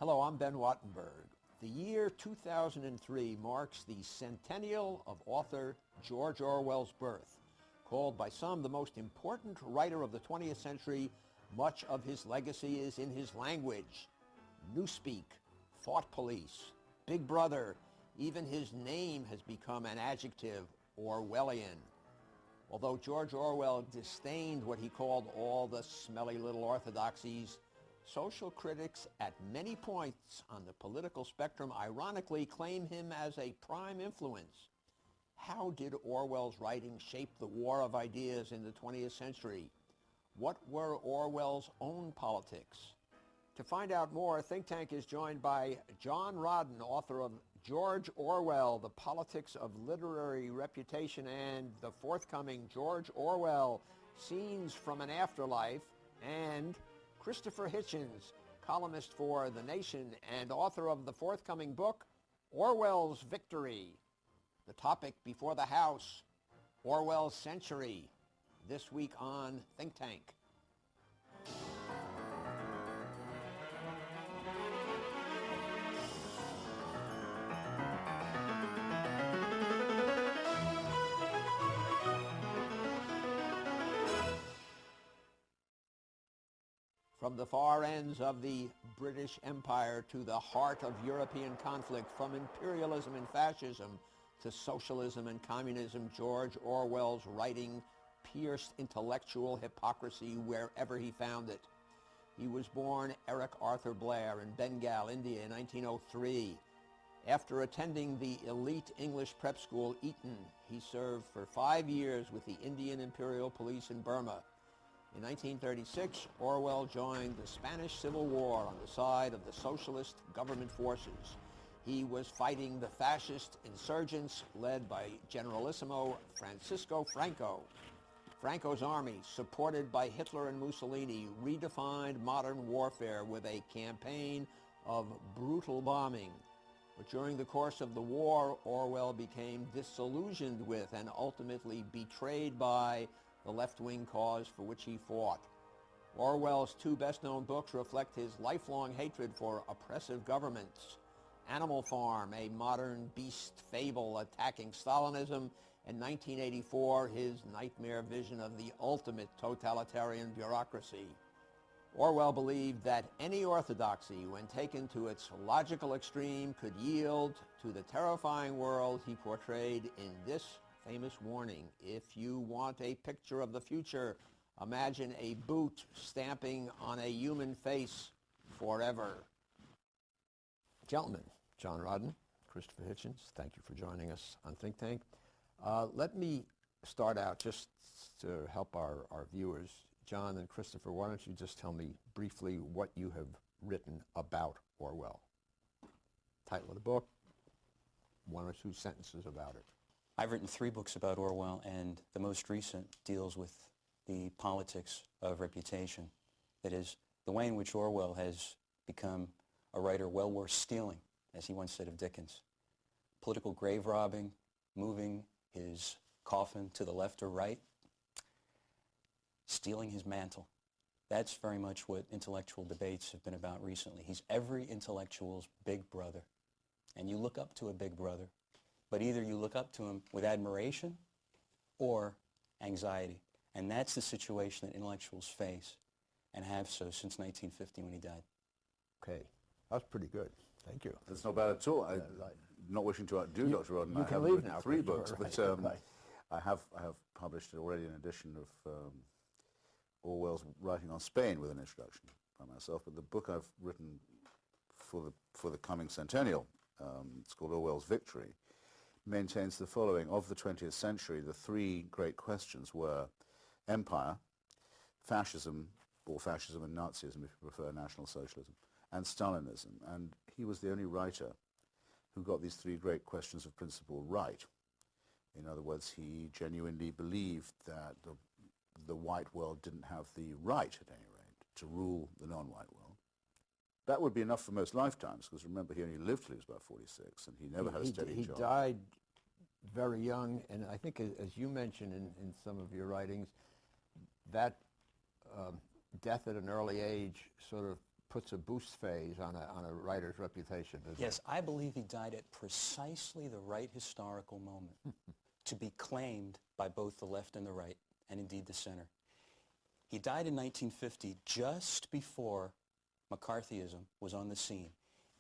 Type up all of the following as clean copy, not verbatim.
Hello, I'm Ben Wattenberg. The year 2003 marks the centennial of author George Orwell's birth. Called by some the most important writer of the 20th century, much of his legacy is in his language. Newspeak, thought police, Big Brother, even his name has become an adjective, Orwellian. Although George Orwell disdained what he called all the smelly little orthodoxies, social critics at many points on the political spectrum ironically claim him as a prime influence. How did Orwell's writing shape the war of ideas in the 20th century? What were Orwell's own politics? To find out more, Think Tank is joined by John Rodden, author of George Orwell, The Politics of Literary Reputation, and the forthcoming George Orwell, Scenes from an Afterlife, and Christopher Hitchens, columnist for The Nation and author of the forthcoming book, Orwell's Victory. The topic before the House, Orwell's Century, this week on Think Tank. From the far ends of the British Empire to the heart of European conflict, from imperialism and fascism to socialism and communism, George Orwell's writing pierced intellectual hypocrisy wherever he found it. He was born Eric Arthur Blair in Bengal, India in 1903. After attending the elite English prep school Eton, he served for 5 years with the Indian Imperial Police in Burma. In 1936, Orwell joined the Spanish Civil War on the side of the socialist government forces. He was fighting the fascist insurgents led by Generalissimo Francisco Franco. Franco's army, supported by Hitler and Mussolini, redefined modern warfare with a campaign of brutal bombing. But during the course of the war, Orwell became disillusioned with and ultimately betrayed by the left-wing cause for which he fought. Orwell's two best-known books reflect his lifelong hatred for oppressive governments. Animal Farm, a modern beast fable attacking Stalinism, and 1984, his nightmare vision of the ultimate totalitarian bureaucracy. Orwell believed that any orthodoxy, when taken to its logical extreme, could yield to the terrifying world he portrayed in this famous warning: if you want a picture of the future, imagine a boot stamping on a human face forever. Gentlemen, John Rodden, Christopher Hitchens, thank you for joining us on Think Tank. Let me start out just to help our viewers. John and Christopher, why don't you just tell me briefly what you have written about Orwell? Title of the book, one or two sentences about it. I've written 3 books about Orwell, and the most recent deals with the politics of reputation. That is, the way in which Orwell has become a writer well worth stealing, as he once said of Dickens. Political grave robbing, moving his coffin to the left or right, stealing his mantle. That's very much what intellectual debates have been about recently. He's every intellectual's big brother. And you look up to a big brother, but either you look up to him with admiration or anxiety. And that's the situation that intellectuals face and have so since 1950 when he died. Okay, that was pretty good. Thank you. That's not bad at all. I'm not wishing to outdo Dr. Rodden. You I can have leave written now, 3 books, Christopher, but I have published already an edition of Orwell's Writing on Spain with an introduction by myself. But the book I've written for the coming centennial, it's called Orwell's Victory, maintains the following. Of the 20th century, the 3 great questions were empire, fascism, or fascism and Nazism, if you prefer, National Socialism, and Stalinism. And he was the only writer who got these 3 great questions of principle right. In other words, he genuinely believed that the white world didn't have the right, at any rate, to rule the non-white world. That would be enough for most lifetimes, because remember, he only lived till he was about 46, and he never had a steady job. He died very young, and I think, as you mentioned in some of your writings, that death at an early age sort of puts a boost phase on a writer's reputation, doesn't Yes, I believe he died at precisely the right historical moment to be claimed by both the left and the right, and indeed the center. He died in 1950, just before McCarthyism was on the scene.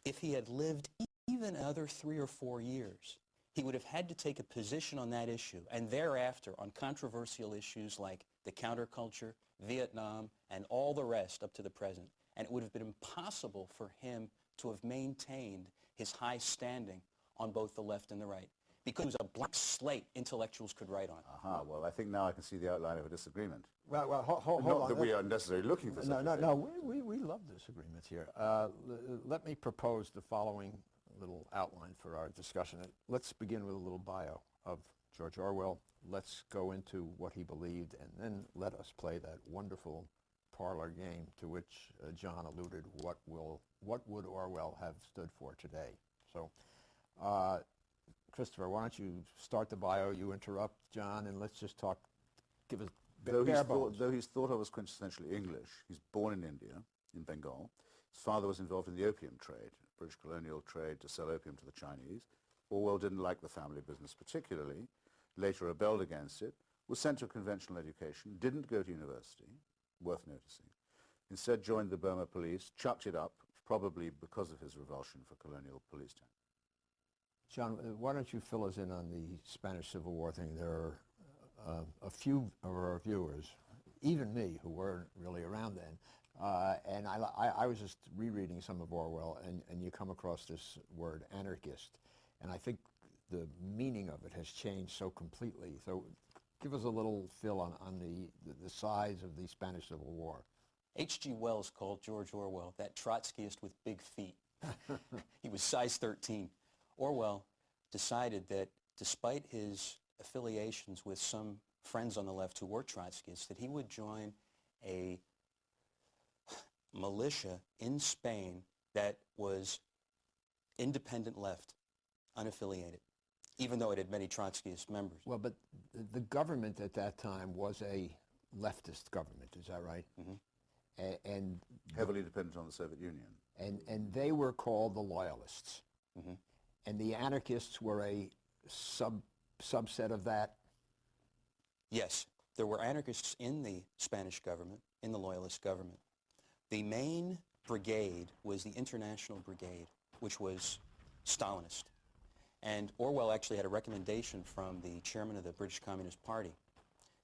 If he had lived even another 3 or 4 years, he would have had to take a position on that issue, and thereafter on controversial issues like the counterculture, Vietnam, and all the rest up to the present. And it would have been impossible for him to have maintained his high standing on both the left and the right, because it was a blank slate intellectuals could write on. Aha, well, I think now I can see the outline of a disagreement. Well, hold Not on. that we are necessarily looking for such a thing. No, we love disagreements here. Let me propose the following little outline for our discussion. Let's begin with a little bio of George Orwell. Let's go into what he believed, and then let us play that wonderful parlor game to which John alluded. What would Orwell have stood for today? So, Christopher, why don't you start the bio? You interrupt John, and let's just talk. Give us bare bones. Though he's thought of as quintessentially English, he's born in India, in Bengal. His father was involved in the opium trade, British colonial trade to sell opium to the Chinese. Orwell didn't like the family business particularly, later rebelled against it, was sent to a conventional education, didn't go to university, worth noticing. Instead joined the Burma police, chucked it up, probably because of his revulsion for colonial police time. John, why don't you fill us in on the Spanish Civil War thing? There are a few of our viewers, even me, who weren't really around then, and I was just rereading some of Orwell, and you come across this word anarchist, and I think the meaning of it has changed so completely. So give us a little fill on the size of the Spanish Civil War. H.G. Wells called George Orwell that Trotskyist with big feet. He was size 13. Orwell decided that despite his affiliations with some friends on the left who were Trotskyists, that he would join a militia in Spain that was independent left, unaffiliated, even though it had many Trotskyist members. Well, but the government at that time was a leftist government, is that right? Mm-hmm. And Heavily dependent on the Soviet Union. and they were called the Loyalists. Mm-hmm. And the anarchists were a subset of that? Yes, there were anarchists in the Spanish government, in the Loyalist government. The main brigade was the International Brigade, which was Stalinist. And Orwell actually had a recommendation from the chairman of the British Communist Party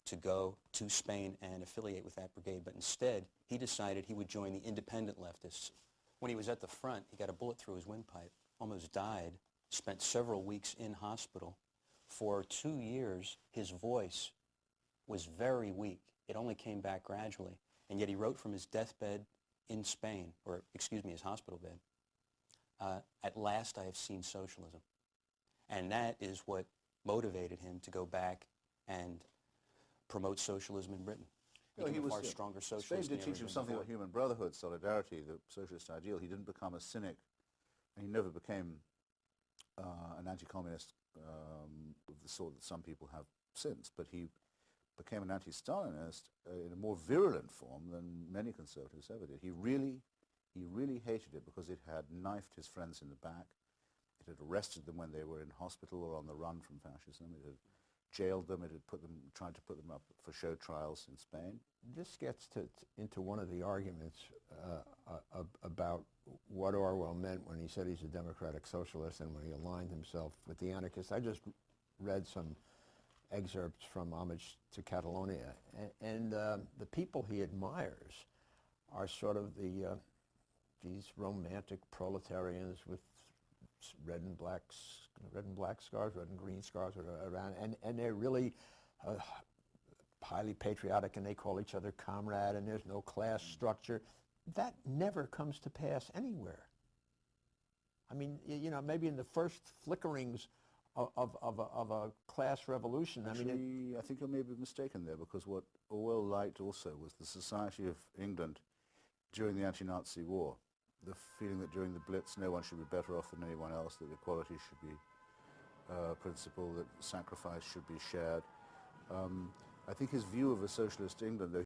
to go to Spain and affiliate with that brigade, but instead he decided he would join the independent leftists. When he was at the front, he got a bullet through his windpipe, almost died, spent several weeks in hospital. For 2 years, his voice was very weak. It only came back gradually, and yet he wrote from his deathbed in Spain, or excuse me, his hospital bed, "At last I have seen socialism." And that is what motivated him to go back and promote socialism in Britain. He was a far stronger socialist. Spain than did he teach ever him been something before. about human brotherhood, solidarity, the socialist ideal. He didn't become a cynic, and he never became an anti-communist of the sort that some people have since, but he became an anti-Stalinist in a more virulent form than many conservatives ever did. He really hated it because it had knifed his friends in the back. It had arrested them when they were in hospital or on the run from fascism. It had jailed them. It had tried to put them up for show trials in Spain. This gets into one of the arguments about what Orwell meant when he said he's a democratic socialist and when he aligned himself with the anarchists. I just read some excerpts from Homage to Catalonia, and the people he admires are sort of these romantic proletarians with red and black scarves, red and green scarves around, and they're really highly patriotic, and they call each other comrade, and there's no class structure. That never comes to pass anywhere. I mean, you know, maybe in the first flickerings of a class revolution. Actually, I think you may be mistaken there, because what Orwell liked also was the society of England during the anti-Nazi war. The feeling that during the Blitz no one should be better off than anyone else, that equality should be a principle, that sacrifice should be shared. I think his view of a socialist England, though